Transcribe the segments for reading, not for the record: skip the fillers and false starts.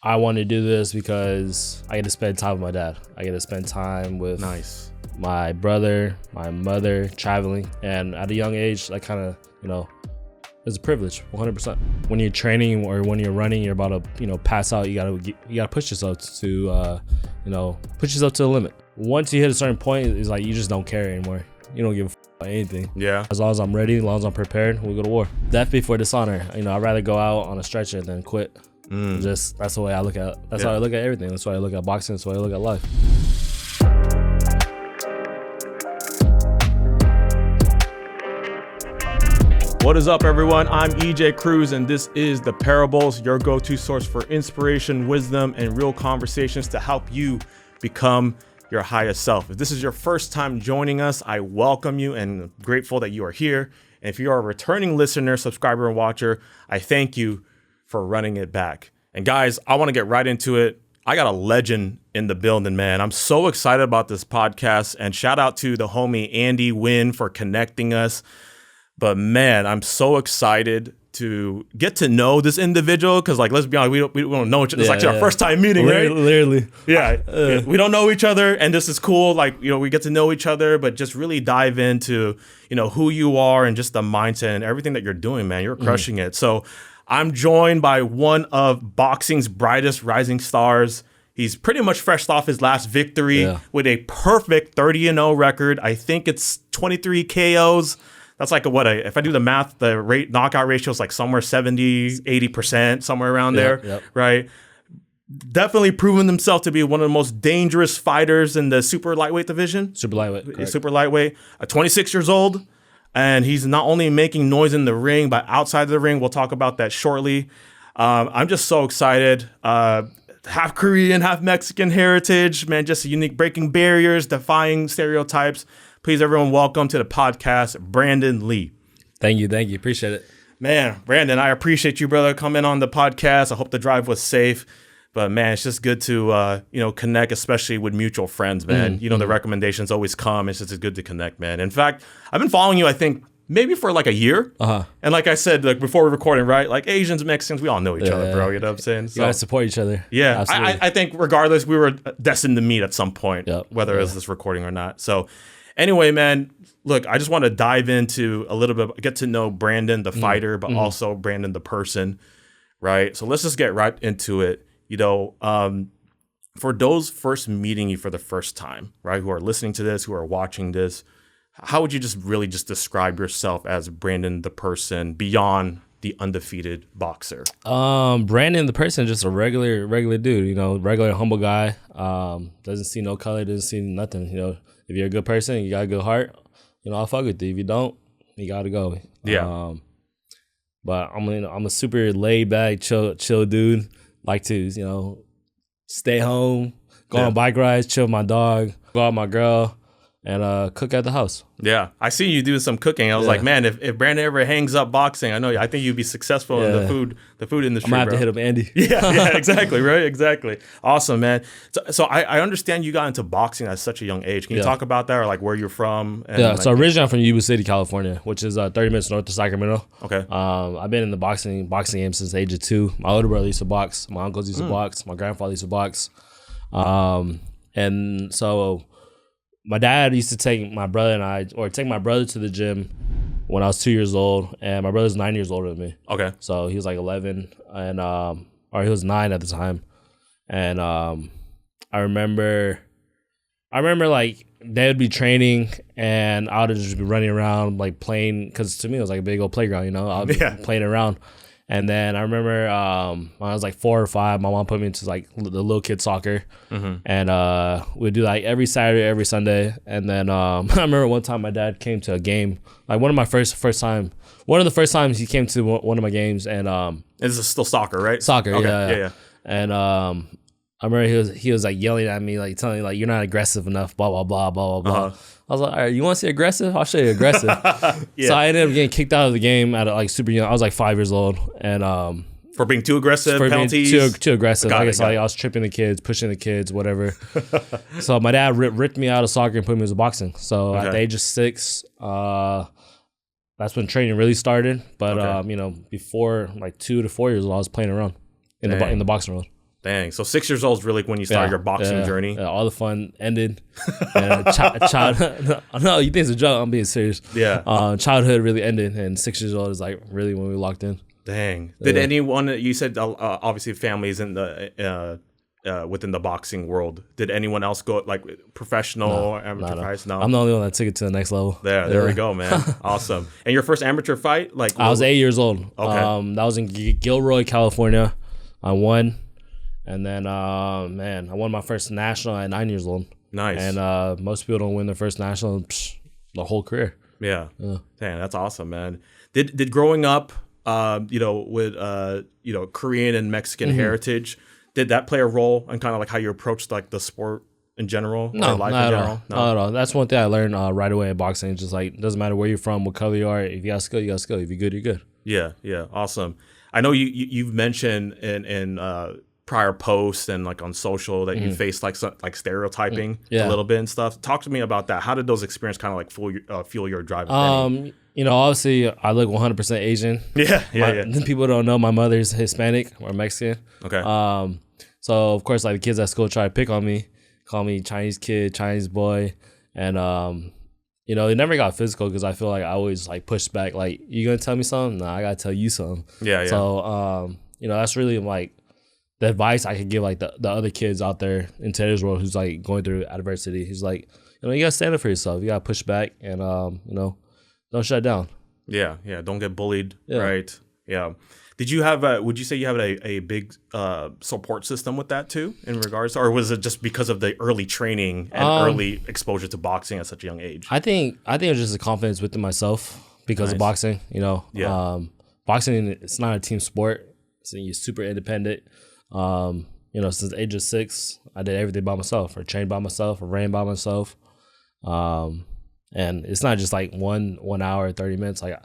I want to do this because I get to spend time with my dad. I get to spend time with my brother, my mother, traveling. And at a young age, that kind of, it's a privilege, 100%. When you're training or when you're running, you're about to, pass out. You gotta push yourself to, push yourself to the limit. Once you hit a certain point, it's like you just don't care anymore. You don't give a about anything. Yeah. As long as I'm ready, as long as I'm prepared, we'll go to war. Death before dishonor. I'd rather go out on a stretcher than quit. Just that's the way I look at it. That's how I look at everything. That's why I look at boxing. That's the way I look at life. What is up, everyone? I'm EJ Cruz, and this is The Parables, your go-to source for inspiration, wisdom, and real conversations to help you become your highest self. If this is your first time joining us, I welcome you and grateful that you are here. And if you are a returning listener, subscriber, and watcher, I thank you for running it back. And guys, I want to get right into it. I got a legend in the building, man. I'm so excited about this podcast, and shout out to the homie Andy Wynn for connecting us. But man, I'm so excited to get to know this individual because, like, let's be honest, we don't know each other. It's actually our first time meeting, right? Literally. Yeah. We don't know each other, and this is cool. Like, we get to know each other, but just really dive into, who you are and just the mindset and everything that you're doing, man. You're crushing it. So I'm joined by one of boxing's brightest rising stars. He's pretty much fresh off his last victory with a perfect 30-0 record. I think it's 23 KOs. That's like if I do the math, the knockout ratio is like somewhere 70, 80%, somewhere around there, right? Definitely proven himself to be one of the most dangerous fighters in the super lightweight division. Super lightweight. Correct. Super lightweight. 26 years old, and he's not only making noise in the ring, but outside of the ring. We'll talk about that shortly. I'm just so excited. Half Korean, half Mexican heritage, man, just a unique, breaking barriers, defying stereotypes. Please, everyone, welcome to the podcast, Brandun Lee. Thank you. Appreciate it. Man, Brandun, I appreciate you, brother, coming on the podcast. I hope the drive was safe. But, man, it's just good to, connect, especially with mutual friends, man. The recommendations always come. It's just good to connect, man. In fact, I've been following you, I think, maybe for like a year. And like I said, like before we're recording, right? Like Asians, Mexicans, we all know each other, bro. You know what I'm saying? So, you gotta support each other. Yeah. I think regardless, we were destined to meet at some point, whether it was this recording or not. So anyway, man, look, I just want to dive into a little bit, get to know Brandun, the fighter, but also Brandun, the person, right? So let's just get right into it. For those first meeting you for the first time, right, who are listening to this, who are watching this, how would you just really just describe yourself as Brandun, the person, beyond the undefeated boxer? Brandun, the person, just a regular dude, regular humble guy. Doesn't see no color, doesn't see nothing. If you're a good person, you got a good heart, I'll fuck with you. If you don't, you gotta go. Yeah. But I'm a super laid back, chill dude. Like to, stay home, go on bike rides, chill with my dog, go out with my girl, and cook at the house. Yeah, I see you do some cooking. I was like, man, if Brandun ever hangs up boxing, I think you'd be successful in the food industry. I'm gonna have to hit up Andy. Yeah, exactly, right, exactly. Awesome, man. So I understand you got into boxing at such a young age. Can you talk about that, or like where you're from? And so originally I'm from Yuba City, California, which is 30 minutes north of Sacramento. Okay. I've been in the boxing game since the age of 2. My older brother used to box. My uncles used to box. My grandfather used to box. And so my dad used to take my brother to the gym when I was 2 years old, and my brother's 9 years older than me. Okay. So he was like 11, and or he was 9 at the time, and I remember like they would be training, and I would just be running around like playing, because to me it was like a big old playground, I would be playing around. And then I remember when I was like 4 or 5, my mom put me into like the little kid soccer, and we'd do like every Saturday, every Sunday. And then I remember one time my dad came to a game, like one of the first times he came to one of my games, and this is still soccer, right? Soccer, okay. yeah. And I remember he was like yelling at me, like telling me like, you're not aggressive enough, blah blah blah blah blah. I was like, all right, you want to see aggressive? I'll show you aggressive. So I ended up getting kicked out of the game at like super young. I was like 5 years old, and for being too aggressive, penalties, too aggressive. I guess I was tripping the kids, pushing the kids, whatever. So my dad ripped me out of soccer and put me into boxing. So at the age of 6, that's when training really started. But before like 2 to 4 years old, I was playing around in the boxing world. Dang. So 6 years old is really when you started your boxing journey. Yeah, all the fun ended. And childhood. No, you think it's a joke? I'm being serious. Yeah. Childhood really ended, and 6 years old is like really when we locked in. Dang. Did anyone? You said obviously families in the within the boxing world. Did anyone else go like professional or amateur fights? No. I'm the only one that took it to the next level. There we go, man. Awesome. And your first amateur fight? Like I was 8 years old. Okay. That was in Gilroy, California. I won. And then, man, I won my first national at 9 years old. Nice. And most people don't win their first national the whole career. Yeah. Dang, that's awesome, man. Did growing up, with Korean and Mexican heritage, did that play a role in kind of like how you approached like the sport in general? No, life not in at general? all. No. Not at all. That's one thing I learned right away in boxing. It's just like, it doesn't matter where you're from, what color you are. If you got skill, you got skill. If you're good, you're good. Yeah. Awesome. I know you've mentioned in prior posts and like on social that you faced like stereotyping a little bit and stuff. Talk to me about that. How did those experiences kind of like fuel your drive? Obviously I look 100% Asian. Yeah. People don't know my mother's Hispanic or Mexican. Okay. So of course, like the kids at school try to pick on me, call me Chinese kid, Chinese boy, and it never got physical because I feel like I always like pushed back. Like, you gonna tell me something? No, I gotta tell you something. Yeah. So that's really like the advice I could give like the other kids out there in today's world who's like going through adversity. He's like, you gotta stand up for yourself. You gotta push back and don't shut down. Yeah. Don't get bullied. Yeah. Right. Yeah. Did you have would you say you have a big support system with that too in regards, or was it just because of the early training and early exposure to boxing at such a young age? I think it was just a confidence within myself because of boxing, boxing, it's not a team sport. So you're super independent. Since the age of 6, I did everything by myself, or trained by myself, or ran by myself. And it's not just like 1 hour, 30 minutes. Like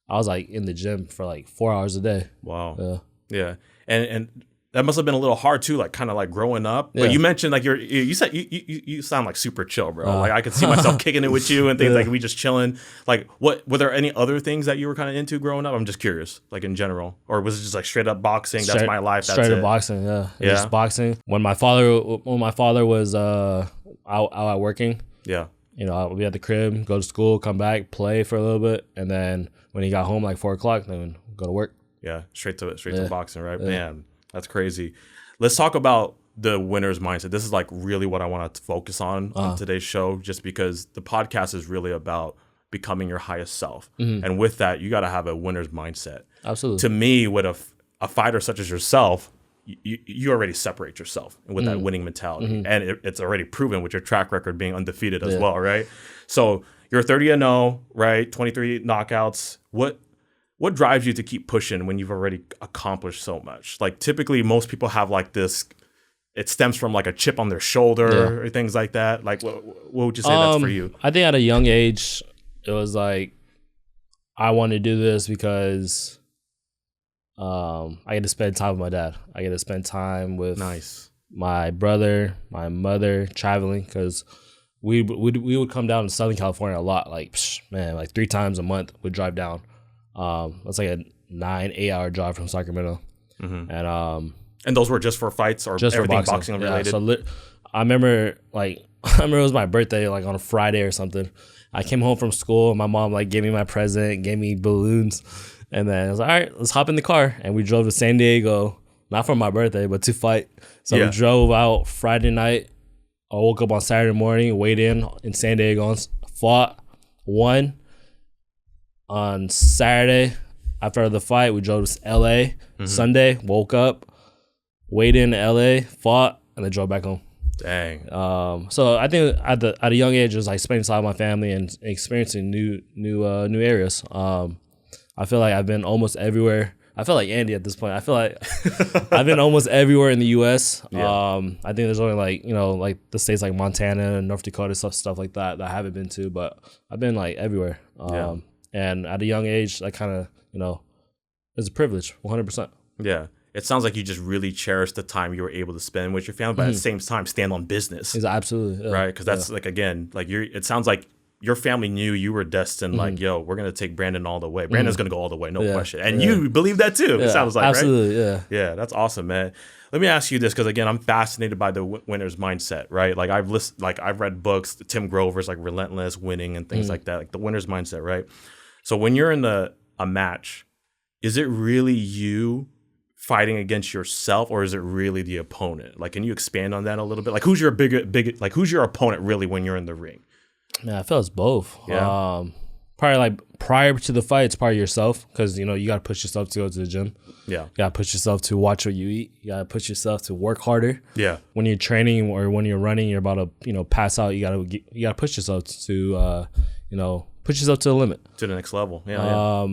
I was like in the gym for like 4 hours a day. Wow. Yeah. And that must have been a little hard too, like kind of like growing up. But you mentioned like you said you sound like super chill, bro. Like I could see myself kicking it with you and things like we just chilling. Like were there any other things that you were kind of into growing up? I'm just curious, like in general, or was it just like straight up boxing? That's my life. That's straight up boxing. Yeah. Just boxing. When my father was out at working. Yeah. I'll be at the crib, go to school, come back, play for a little bit, and then when he got home like 4 o'clock, then go to work. Yeah, straight to boxing, right? Yeah. Man, that's crazy. Let's talk about the winner's mindset. This is like really what I want to focus on today's show, just because the podcast is really about becoming your highest self. And with that, you got to have a winner's mindset. Absolutely. To me, with a fighter such as yourself, you already separate yourself with that winning mentality. And it's already proven with your track record being undefeated as well, right? So you're 30-0, right? 23 knockouts. What drives you to keep pushing when you've already accomplished so much? Like typically most people have like this, it stems from like a chip on their shoulder or things like that. Like what would you say that's for you? I think at a young age, it was like, I want to do this because I get to spend time with my dad. I get to spend time with my brother, my mother, traveling, because we would come down to Southern California a lot. Like, like 3 times a month we'd drive down. That's like a 9-8 hour drive from Sacramento. And those were just for fights or just everything boxing related? So I remember it was my birthday, like on a Friday or something. I came home from school. My mom like gave me my present, gave me balloons. And then I was like, all right, let's hop in the car. And we drove to San Diego, not for my birthday, but to fight. So we drove out Friday night. I woke up on Saturday morning, weighed in San Diego, fought, won. On Saturday, after the fight, we drove to LA. Sunday, woke up, weighed in LA, fought, and then drove back home. Dang. So I think at a young age, it was like spending time with my family and experiencing new areas. I feel like I've been almost everywhere. I feel like Andy at this point. I feel like I've been almost everywhere in the U.S. I think there's only like the states like Montana and North Dakota, stuff like that I haven't been to, but I've been like everywhere. And at a young age, that kind of, it's a privilege, 100%. Yeah. It sounds like you just really cherish the time you were able to spend with your family, but at the same time, stand on business. Absolutely. Right? Because that's like, again, like it sounds like your family knew you were destined, like, yo, we're going to take Brandun all the way. Brandun's going to go all the way, no question. And you believe that too, it sounds like, absolutely, right? Yeah, that's awesome, man. Let me ask you this, because again, I'm fascinated by the winner's mindset, right? Like I've read books, Tim Grover's like Relentless Winning and things like that, like the winner's mindset, right? So when you're in a match, is it really you fighting against yourself, or is it really the opponent? Like, can you expand on that a little bit? Like, who's your who's your opponent really when you're in the ring? Yeah, I feel it's both. Yeah. Probably like prior to the fight, it's probably yourself, because you got to push yourself to go to the gym. Yeah. You got to push yourself to watch what you eat. You got to push yourself to work harder. Yeah. When you're training or when you're running, you're about to pass out. You got to push yourself to push yourself to the limit, to the next level. Yeah.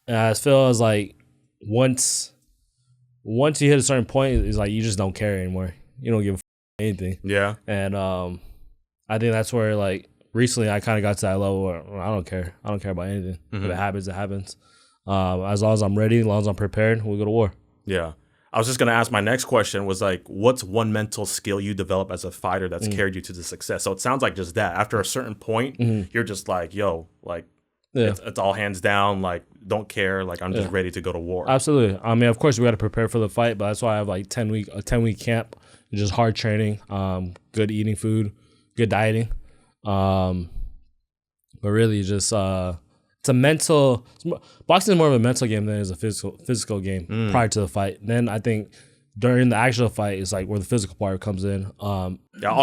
And I feel as like once you hit a certain point, it's like you just don't care anymore. You don't give a anything. Yeah. And I think that's where, like, recently I kind of got to that level where I don't care. I don't care about anything. If it happens, it happens. As long as I'm ready, as long as I'm prepared, we'll go to war. Yeah. I was just going to ask, my next question was like, what's one mental skill you develop as a fighter that's carried you to the success? So it sounds like just that. After a certain point, you're just like, yo, like, it's all hands down, like, don't care, like, I'm just ready to go to war. Absolutely. I mean, of course, we got to prepare for the fight, but that's why I have like a 10-week camp, just hard training, good eating food, good dieting. But really just it's a mental, boxing is more of a mental game than it is a physical game prior to the fight. Then I think during the actual fight is like where the physical part comes in. All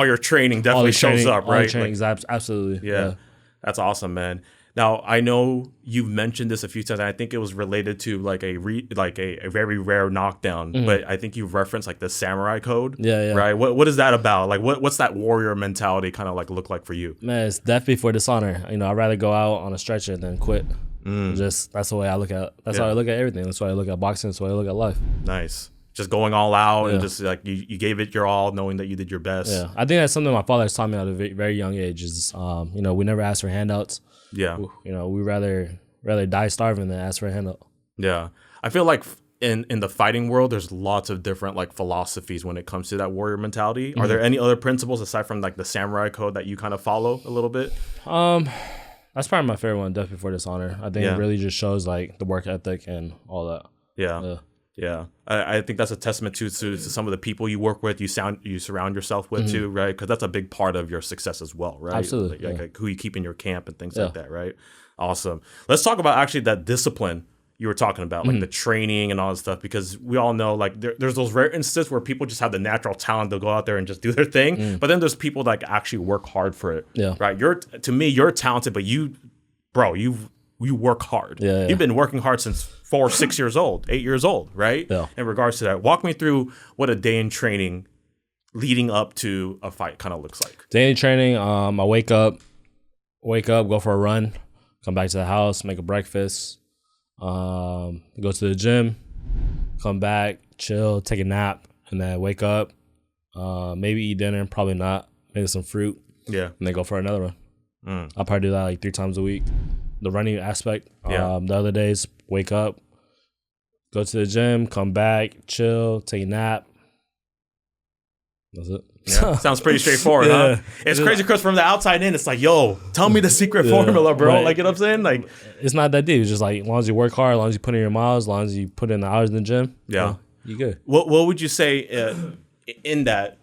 your training definitely shows up, right? All the training, absolutely. Yeah. That's awesome, man. Now, I know you've mentioned this a few times, and I think it was related to like a very rare knockdown, but I think you've referenced like the samurai code. Yeah. Right? What is that about? Like, what's that warrior mentality kind of like look like for you? Man, it's death before dishonor. I'd rather go out on a stretcher than quit. Just that's the way I look at it. That's how I look at everything. That's why I look at boxing. That's why I look at life. Nice. Just going all out and just like you gave it your all, knowing that you did your best. Yeah, I think that's something my father has taught me at a very young age. Is we never ask for handouts. Yeah. We rather die starving than ask for a handout. Yeah. I feel like in the fighting world, there's lots of different like philosophies when it comes to that warrior mentality. Are there any other principles aside from like the samurai code that you kind of follow a little bit? That's probably my favorite one, death before dishonor. I think it really just shows like the work ethic and all that. Yeah. I think that's a testament to some of the people you work with, you surround yourself with too, right? Because that's a big part of your success as well, right? Absolutely. Like who you keep in your camp and things like that, right? Awesome. Let's talk about actually that discipline you were talking about, like the training and all that stuff, because we all know like there's those rare instances where people just have the natural talent to go out there and just do their thing, but then there's people that actually work hard for it, right? To me, you're talented, but you work hard. You've been working hard since 4, 6 years old, 8 years old, right? In regards to that, walk me through what a day in training leading up to a fight kind of looks like. Day in training, I wake up, go for a run, come back to the house, make a breakfast, go to the gym, come back, chill, take a nap, and then wake up, maybe eat dinner, probably not, maybe some fruit, and then go for another one. I'll probably do that like 3 times a week. The running aspect. The other days, wake up, go to the gym, come back, chill, take a nap. That's it. Yeah. Sounds pretty straightforward, huh? It's crazy because from the outside in, it's like, yo, tell me the secret formula, bro. Right. Like, you know what I'm saying? Like, it's not that deep. It's just like, as long as you work hard, as long as you put in your miles, as long as you put in the hours in the gym, you good. What would you say in that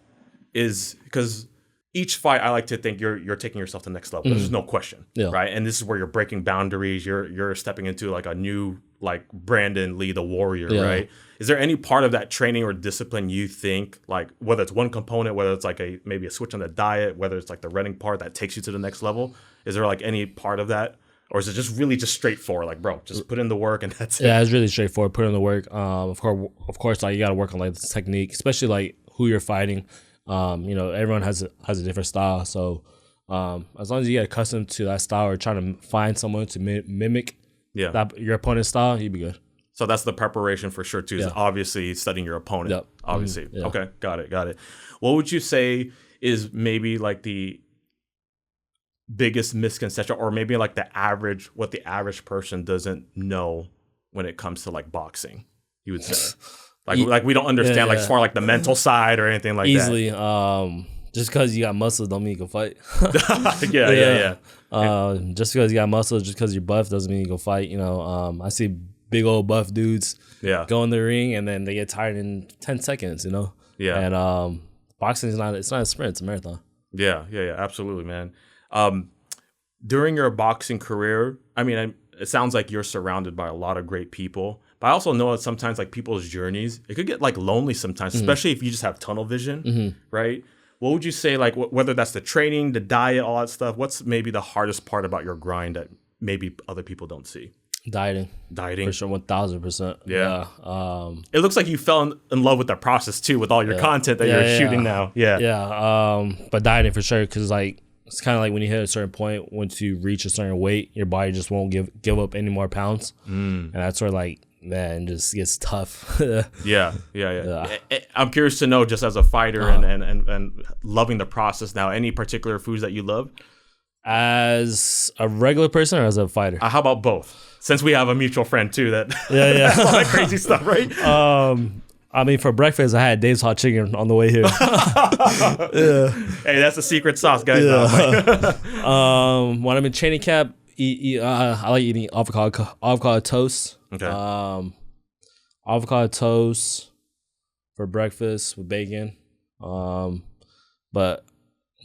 is, because each fight, I like to think you're taking yourself to the next level. There's no question, right? And this is where you're breaking boundaries. You're stepping into like a new like Brandun Lee, the warrior, right? Is there any part of that training or discipline you think, like whether it's one component, whether it's like maybe a switch on the diet, whether it's like the running part that takes you to the next level? Is there like any part of that, or is it just really just straightforward? Like, bro, just put in the work and that's it. Yeah, it's really straightforward. Put in the work. Of course, like you got to work on like the technique, especially like who you're fighting. Everyone has a different style, so as long as you get accustomed to that style or trying to find someone to mimic your opponent's style, you'd be good. So that's the preparation for sure too. Is obviously studying your opponent. Obviously. Okay, got it. What would you say is maybe like the biggest misconception, or maybe like what the average person doesn't know when it comes to like boxing, you would say? Like we don't understand like as far like the mental side or anything like easily, that. Just because you got muscles don't mean you can fight. Yeah. Just because you got muscles, just because you're buff doesn't mean you can fight. You know, I see big old buff dudes go in the ring and then they get tired in 10 seconds, you know? Yeah. And boxing is not a sprint, it's a marathon. Yeah, absolutely, man. During your boxing career, I mean, it sounds like you're surrounded by a lot of great people, but I also know that sometimes like people's journeys, it could get like lonely sometimes, especially if you just have tunnel vision, right? What would you say, like whether that's the training, the diet, all that stuff, what's maybe the hardest part about your grind that maybe other people don't see? Dieting. For sure, 1000%. Yeah. It looks like you fell in love with the process too, with all your content that you're shooting now. But dieting for sure, because like it's kind of like when you hit a certain point, once you reach a certain weight, your body just won't give up any more pounds, and that's where like, man, just gets tough. Yeah. I'm curious to know, just as a fighter and loving the process now, any particular foods that you love? As a regular person or as a fighter? How about both? Since we have a mutual friend too that has all that crazy stuff, right? I mean, for breakfast, I had Dave's hot chicken on the way here. Hey, that's the secret sauce, guys. When I'm in training camp, I like eating avocado toast. Okay. Avocado toast for breakfast with bacon. But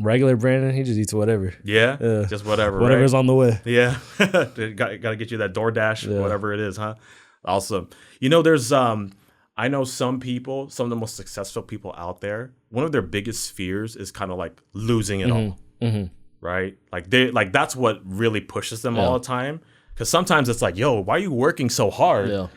regular Brandon, he just eats whatever. Yeah, just whatever. Whatever's on the way. Yeah, got to get you that DoorDash, whatever it is, huh? Awesome. You know, there's I know some people, some of the most successful people out there, one of their biggest fears is kind of like losing it all, right? Like that's what really pushes them all the time. Because sometimes it's like, yo, why are you working so hard? Yeah.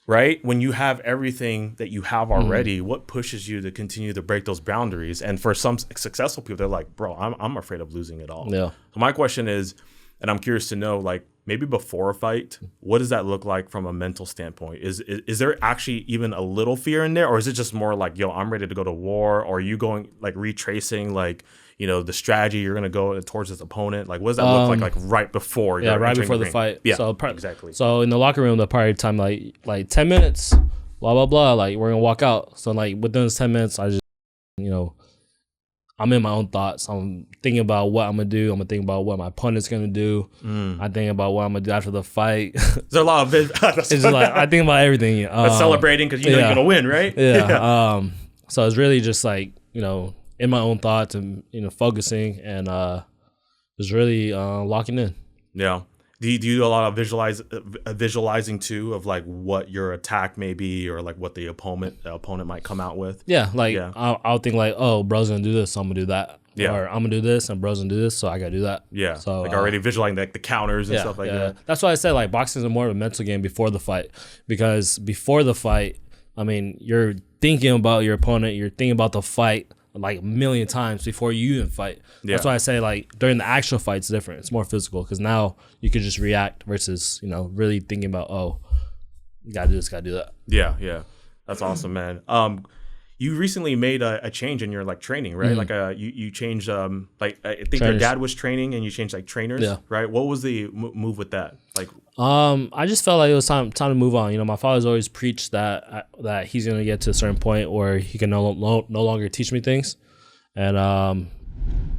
Right? When you have everything that you have already, what pushes you to continue to break those boundaries? And for some successful people, they're like, bro, I'm afraid of losing it all. Yeah. So my question is, and I'm curious to know, like, maybe before a fight, what does that look like from a mental standpoint? Is there actually even a little fear in there? Or is it just more like, yo, I'm ready to go to war? Or are you going, like, retracing, like, you know, the strategy you're going to go towards this opponent? Like, what does that look like right before? Right before the fight. Yeah, so, exactly. So in the locker room, the party time, like 10 minutes, blah, blah, blah. Like, we're going to walk out. So, like, within those 10 minutes, I just, you know, I'm in my own thoughts. I'm thinking about what I'm going to do. I'm thinking about what my opponent's going to do. I'm thinking about what I'm going to do after the fight. There's a lot of it's just like, I think about everything. Celebrating because you know you're going to win, right? Yeah. So it's really just like, you know, in my own thoughts and, you know, focusing and just really locking in. Yeah. Do you do a lot of visualizing too of like what your attack may be or like what the opponent might come out with? Yeah. Like I'll think like, oh, bro's going to do this, so I'm going to do that. Yeah. Or I'm going to do this and bro's going to do this, so I got to do that. Yeah. So like already visualizing like the counters and stuff like that. That's why I said like boxing is more of a mental game before the fight, because before the fight, I mean, you're thinking about your opponent, you're thinking about the fight like a million times before you even fight. That's why I say like during the actual fight it's different. It's more physical because now you can just react versus, you know, really thinking about, oh, you gotta do this, gotta do that. Yeah. That's awesome, man. You recently made a change in your like training, right? Like you changed like I think your dad was training and you changed like trainers, right? What was the move with that? Like I just felt like it was time to move on. You know, my father's always preached that he's gonna get to a certain point where he can no longer teach me things, and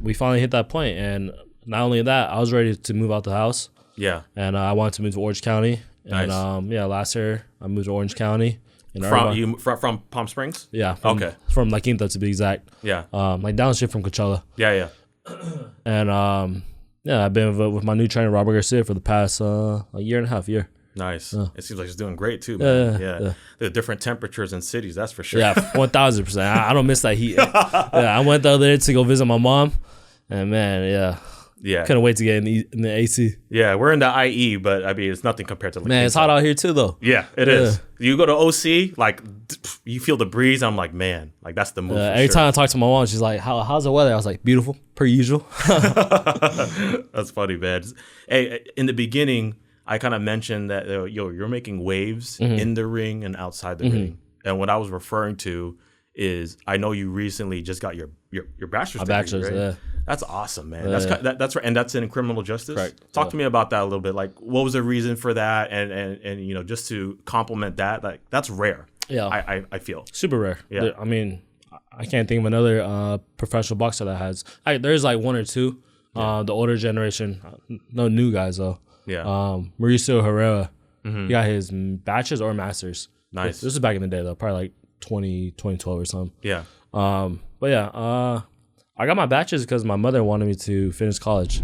we finally hit that point. And not only that, I was ready to move out the house. Yeah, and I wanted to move to Orange County. Nice. And last year I moved to Orange County. From Palm Springs? Yeah. From La Quinta to be exact. Yeah. Like down the street from Coachella. Yeah. And I've been with my new trainer Robert Garcia for the past a year and a half. Nice. It seems like he's doing great too, man. Yeah. The different temperatures in cities, that's for sure. Yeah, 1000%. I don't miss that heat. I went the other day to go visit my mom, and man, couldn't wait to get in the AC. Yeah, we're in the IE, but I mean, it's nothing compared to La Quinta. Man, it's hot out here too, though. Yeah, it is. You go to OC, like you feel the breeze. I'm like, man, like that's the move. Every time I talk to my mom, she's like, "How's the weather?" I was like, "Beautiful, per usual." That's funny, man. Hey, in the beginning, I kind of mentioned that you're making waves in the ring and outside the ring, and what I was referring to is I know you recently just got your bachelor's degree, right? Yeah. That's awesome, man. That's right, and that's in criminal justice. Right. Talk to me about that a little bit. Like, what was the reason for that? And you know, just to complement that, like that's rare. Yeah, I feel super rare. Yeah, I mean, I can't think of another professional boxer that has. There's like one or two. The older generation, no new guys though. Yeah. Mauricio Herrera, he got his bachelor's or master's. Nice. This is back in the day though, probably like 2012 or something. Yeah. But yeah, I got my bachelor's because my mother wanted me to finish college.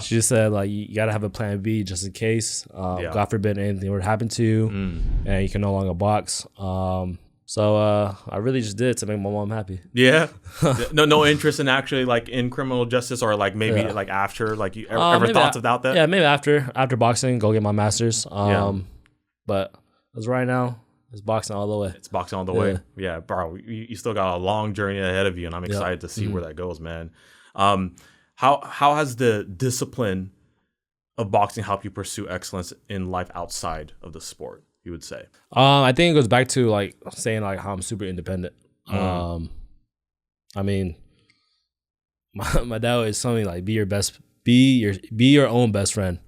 She just said like you gotta have a plan B just in case. God forbid anything were to happen to you, and you can no longer box. So I really just did it to make my mom happy. Yeah. No interest in actually like in criminal justice or like maybe like after like you ever thoughts about that? Yeah, maybe after boxing, go get my master's. But as right now, it's boxing all the way. It's boxing all the way. Yeah, bro, you still got a long journey ahead of you, and I'm excited to see where that goes, man. How has the discipline of boxing helped you pursue excellence in life outside of the sport, you would say? I think it goes back to like saying like how I'm super independent. I mean, my dad always told me like be your own best friend,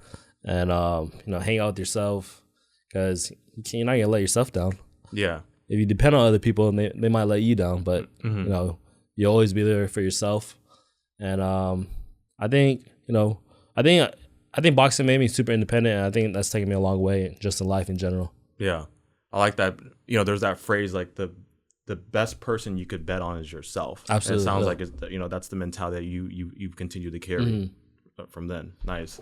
and hang out with yourself because you're not gonna let yourself down. Yeah. If you depend on other people, and they might let you down, but you always be there for yourself. And I think boxing made me super independent, and I think that's taken me a long way just in life in general. Yeah, I like that. There's that phrase like the best person you could bet on is yourself. Absolutely, and it sounds like it's, that's the mentality that you've continued to carry from then. Nice,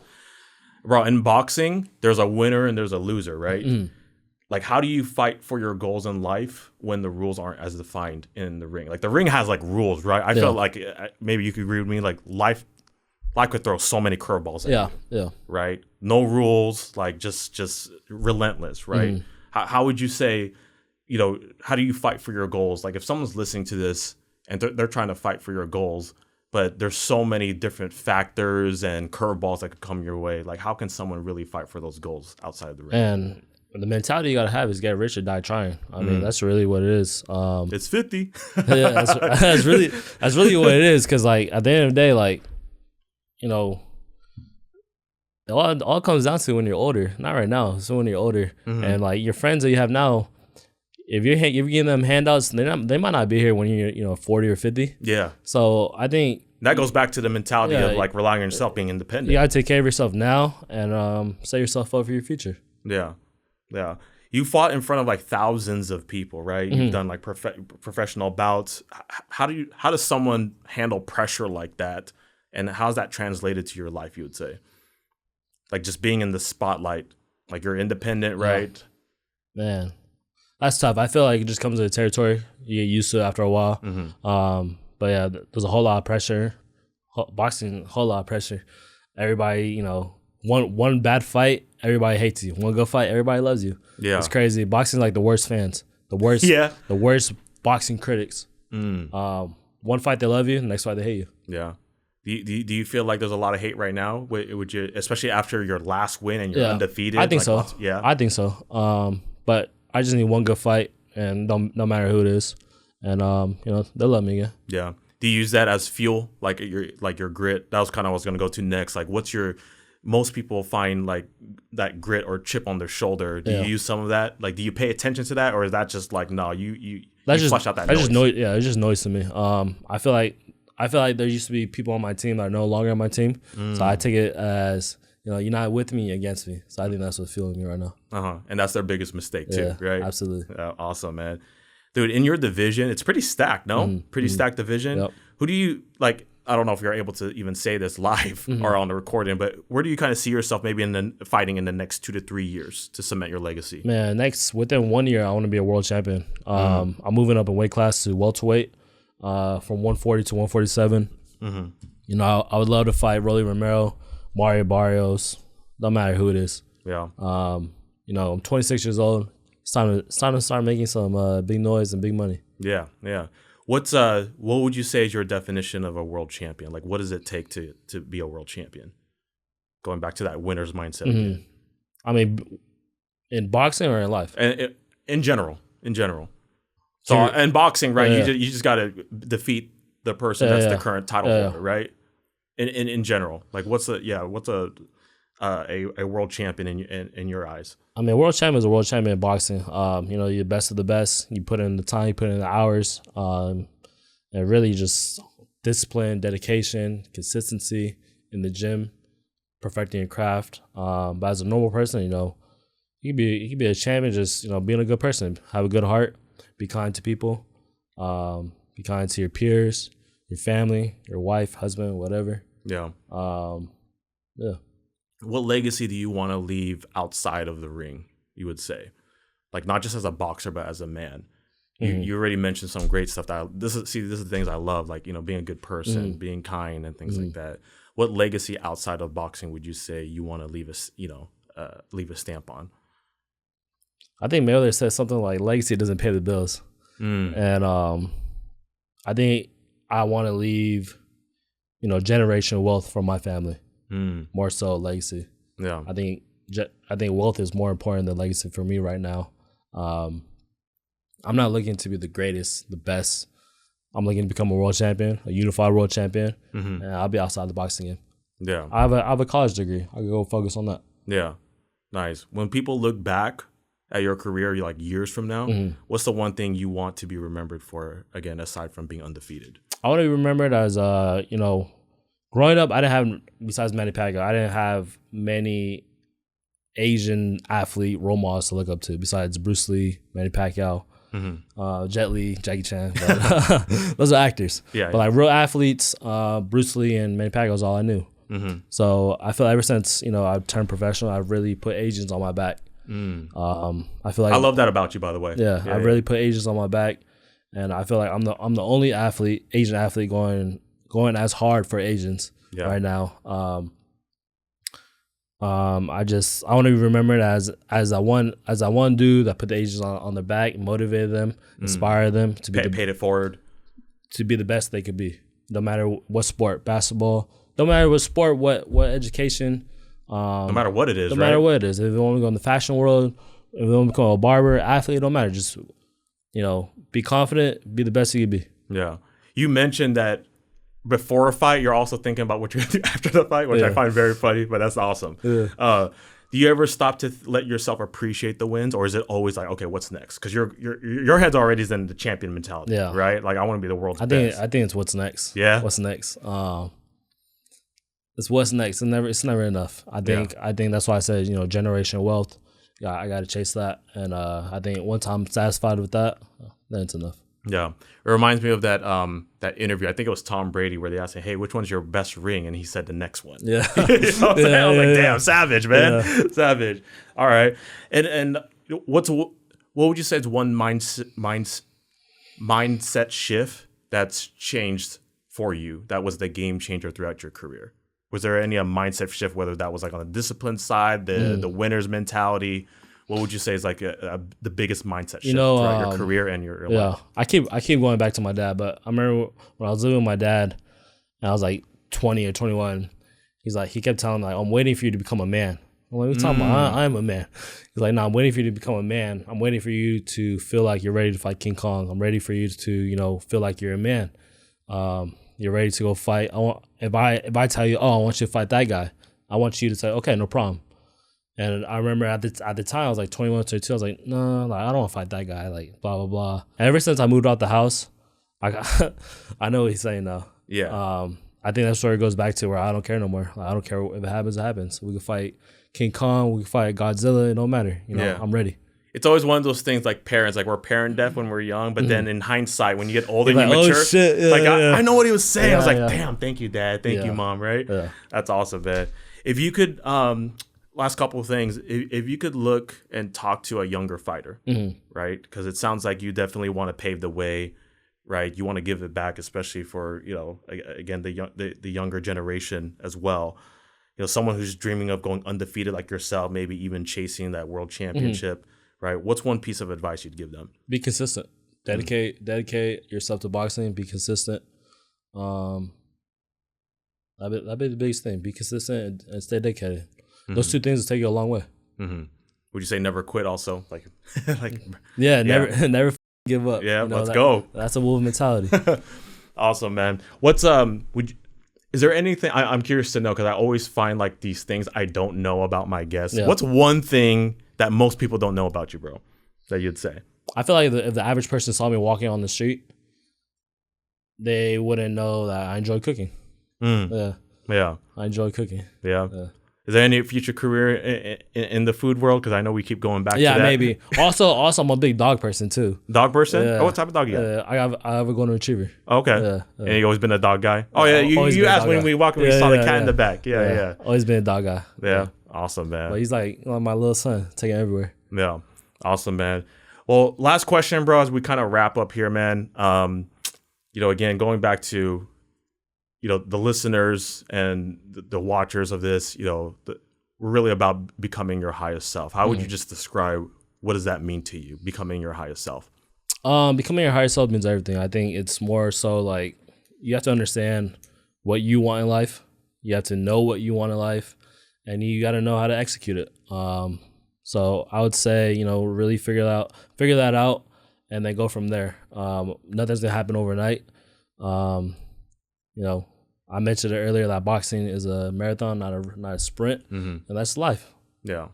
bro. In boxing, there's a winner and there's a loser, right? Like, how do you fight for your goals in life when the rules aren't as defined in the ring? Like, the ring has like rules, right? I feel like maybe you could agree with me. Like, life could throw so many curveballs at you. Yeah. Right? No rules, like just relentless, right? How would you say, how do you fight for your goals? Like, if someone's listening to this and they're trying to fight for your goals, but there's so many different factors and curveballs that could come your way, like, how can someone really fight for those goals outside of the ring? And the mentality you gotta have is get rich or die trying. I mean, that's really what it is. It's 50. Yeah, that's really what it is. Because like at the end of the day, like it all comes down to when you're older. Not right now. So when you're older, and like your friends that you have now, if you're giving them handouts, they might not be here when you're 40 or 50. Yeah. So I think that goes back to the mentality of like relying on yourself, being independent. You gotta take care of yourself now and set yourself up for your future. Yeah. Yeah. You fought in front of like thousands of people, right? You've done like professional bouts. How does someone handle pressure like that? And how's that translated to your life, you would say? Like just being in the spotlight, like you're independent, right? Man, that's tough. I feel like it just comes with the territory. You get used to it after a while. But yeah, there's a whole lot of pressure. Boxing, a whole lot of pressure. Everybody, one bad fight, everybody hates you. One good fight, everybody loves you. Yeah, it's crazy. Boxing's like the worst fans, the worst boxing critics. One fight they love you, the next fight they hate you. Yeah. Do you feel like there's a lot of hate right now? Would you, especially after your last win and you're undefeated? I think so. Yeah, I think so. But I just need one good fight, and no matter who it is, and they'll love me again. Yeah. Do you use that as fuel, like your grit? That was kind of what I was gonna go to next. Like, most people find like that grit or chip on their shoulder. Do you use some of that? Like, do you pay attention to that, or is that just like no? You flush out that noise? It's just noise to me. I feel like there used to be people on my team that are no longer on my team, so I take it as you're not with me, you're against me. So I think that's what's fueling me right now. And that's their biggest mistake too, right? Absolutely. Awesome, man. Dude, in your division, it's pretty stacked, no? Pretty stacked division. Yep. Who do you like? I don't know if you're able to even say this live or on the recording, but where do you kind of see yourself maybe fighting in the next 2 to 3 years to cement your legacy? Man, within 1 year, I want to be a world champion. I'm moving up in weight class to welterweight, from 140 to 147. I would love to fight Rolly Romero, Mario Barrios. Don't matter who it is. Yeah. I'm 26 years old. It's time to start making some big noise and big money. Yeah, yeah. What would you say is your definition of a world champion? Like, what does it take to be a world champion? Going back to that winner's mindset again. I mean, in boxing or in life? In general. So in boxing, right? Yeah. You just got to defeat the person that's the current title holder, right? In general, like what's a world champion in your eyes? I mean, a world champion is a world champion in boxing. You're the best of the best. You put in the time, you put in the hours. and really just discipline, dedication, consistency in the gym, perfecting your craft. But as a normal person, you know, you can be a champion just, you know, being a good person, have a good heart, be kind to people, be kind to your peers, your family, your wife, husband, whatever. Yeah. Yeah. What legacy do you want to leave outside of the ring, you would say? Like, not just as a boxer, but as a man. You already mentioned some great stuff that this is the things I love, like, you know, being a good person, being kind, and things like that. What legacy outside of boxing would you say you want to leave leave a stamp on? I think Mayweather said something like legacy doesn't pay the bills. And I think I want to leave, you know, generational wealth for my family, more so legacy. Yeah. I think wealth is more important than legacy for me right now. I'm not looking to be the greatest, the best. I'm looking to become a world champion, a unified world champion, and I'll be outside the boxing game. Yeah. I have a college degree. I can go focus on that. Yeah. Nice. When people look back at your career, like years from now, what's the one thing you want to be remembered for, again, aside from being undefeated? I want to be remembered as, you know, growing up, I didn't have, besides Manny Pacquiao, I didn't have many Asian athlete role models to look up to besides Bruce Lee, Manny Pacquiao, Jet Li, Jackie Chan. But those are actors. Yeah. But like real athletes, Bruce Lee and Manny Pacquiao was all I knew. So I feel ever since, you know, I turned professional, I've really put Asians on my back. I feel like I love that about you, by the way. Yeah, I really put Asians on my back, and I feel like I'm the only Asian athlete going as hard for Asians right now. I want to be remembered as that one dude that put the Asians on their back, motivated them, inspired them to be paid it forward, to be the best they could be. No matter what sport, basketball. No matter what sport, what education. No matter what it is, no matter what it is. If they want to go in the fashion world, if they want to become a barber, athlete, it don't matter. Just, you know, be confident, be the best you can be. Yeah. You mentioned that before a fight, you're also thinking about what you're going to do after the fight, which I find very funny, but that's awesome. Yeah. Do you ever stop to let yourself appreciate the wins, or is it always like, okay, what's next? Because your head's already in the champion mentality, right? Like, I want to be the world's best. I think it's what's next. Yeah. What's next? It's what's next. It's never enough. I think that's why I said, you know, generational wealth. Yeah, I got to chase that, and I think once I'm satisfied with that, then it's enough. Yeah, it reminds me of that interview. I think it was Tom Brady where they asked him, "Hey, which one's your best ring?" And he said the next one. Yeah, you know what I'm saying? I was like, "Damn, savage, man, savage." All right, and what would you say is one mindset shift that's changed for you? That was the game changer throughout your career. Was there any mindset shift, whether that was like on the discipline side, the winner's mentality? What would you say is like the biggest mindset shift throughout your career and your life? I keep going back to my dad, but I remember when I was living with my dad, and I was like 20 or 21. He kept telling me, like, I'm waiting for you to become a man. I'm like, what are you talking about? I am a man. He's like, no, I'm waiting for you to become a man. I'm waiting for you to feel like you're ready to fight King Kong. I'm ready for you to, you know, feel like you're a man. You're ready to go fight. If I tell you, oh, I want you to fight that guy, I want you to say, okay, no problem. And I remember at the time I was like 21, 22. I was like, no, like, I don't want to fight that guy. Like, blah blah blah. And ever since I moved out the house, I know what he's saying now. Yeah. I think that story goes back to where I don't care no more. Like, I don't care if it happens, it happens. We can fight King Kong. We can fight Godzilla. It don't matter. You know, I'm ready. It's always one of those things like parents, like we're parent deaf when we're young, but then in hindsight, when you get older, like, you mature. Oh, shit. Yeah, I know what he was saying. I was like, damn, thank you, Dad. Thank you, Mom. Right? Yeah. That's awesome, man. If you could, last couple of things, if you could look and talk to a younger fighter, right? Because it sounds like you definitely want to pave the way, right? You want to give it back, especially for, you know, again, the younger generation as well. You know, someone who's dreaming of going undefeated like yourself, maybe even chasing that world championship. Right. What's one piece of advice you'd give them? Be consistent. Dedicate yourself to boxing. Be consistent. That'd be the biggest thing. Be consistent and stay dedicated. Those two things will take you a long way. Would you say never quit? Also, never give up. Yeah, you know, let's go. That's a wolf mentality. Awesome, man. What's is there anything I'm curious to know, because I always find like these things I don't know about my guests. Yeah. What's one thing that most people don't know about you, bro, that you'd say? I feel like if the average person saw me walking on the street, they wouldn't know that I enjoy cooking. Yeah. I enjoy cooking. Yeah. Is there any future career in the food world? Because I know we keep going back to that. Yeah, maybe. Also, I'm a big dog person too. Dog person? Oh, what type of dog you got? I have a golden retriever. Okay. And you always been a dog guy? Oh, yeah. You asked when we walked and we saw the cat in the back. Yeah. Always been a dog guy. Yeah. Awesome, man. But he's like my little son, taking everywhere. Yeah. Awesome, man. Well, last question, bro, as we kind of wrap up here, man. Again, going back to the listeners and the watchers of this, we're really about becoming your highest self. How would you just describe, what does that mean to you, becoming your highest self? Becoming your highest self means everything. I think it's more so like you have to understand what you want in life. You have to know what you want in life, and you got to know how to execute it. So I would say, really figure that out, and then go from there. Nothing's gonna happen overnight. I mentioned it earlier that boxing is a marathon, not a sprint, and that's life. Yeah,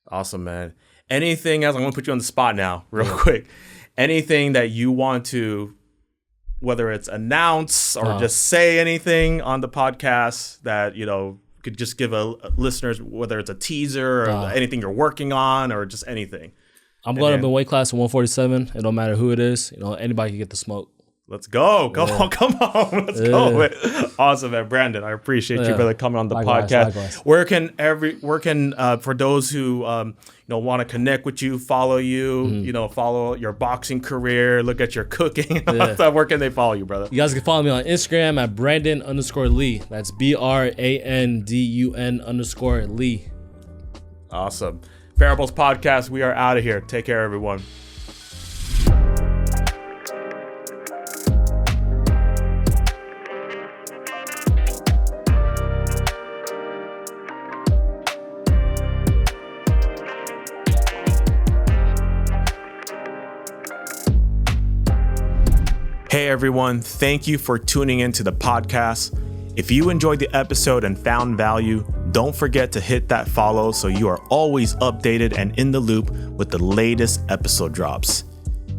awesome, man. Anything else? I'm gonna put you on the spot now, real quick. Anything that you want to, whether it's announce or just say anything on the podcast that could just give listeners, whether it's a teaser or anything you're working on or just anything. I'm going up in weight class to 147. It don't matter who it is. Anybody can get the smoke. Let's go. Come on. Let's go. Awesome, man. Brandon, I appreciate you, brother, coming on the podcast. Likewise. Where can for those who want to connect with you, follow you, follow your boxing career, look at your cooking and all stuff, where can they follow you, brother? You guys can follow me on Instagram at Brandun_Lee. That's BRANDUN_Lee. Awesome. Parables Podcast, we are out of here. Take care, everyone. Hey everyone, thank you for tuning into the podcast. If you enjoyed the episode and found value, don't forget to hit that follow so you are always updated and in the loop with the latest episode drops.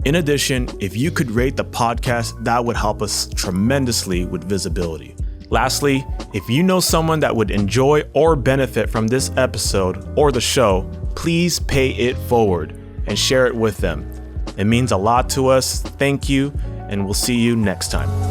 In addition, if you could rate the podcast, that would help us tremendously with visibility. Lastly, if you know someone that would enjoy or benefit from this episode or the show, please pay it forward and share it with them. It means a lot to us. Thank you, and we'll see you next time.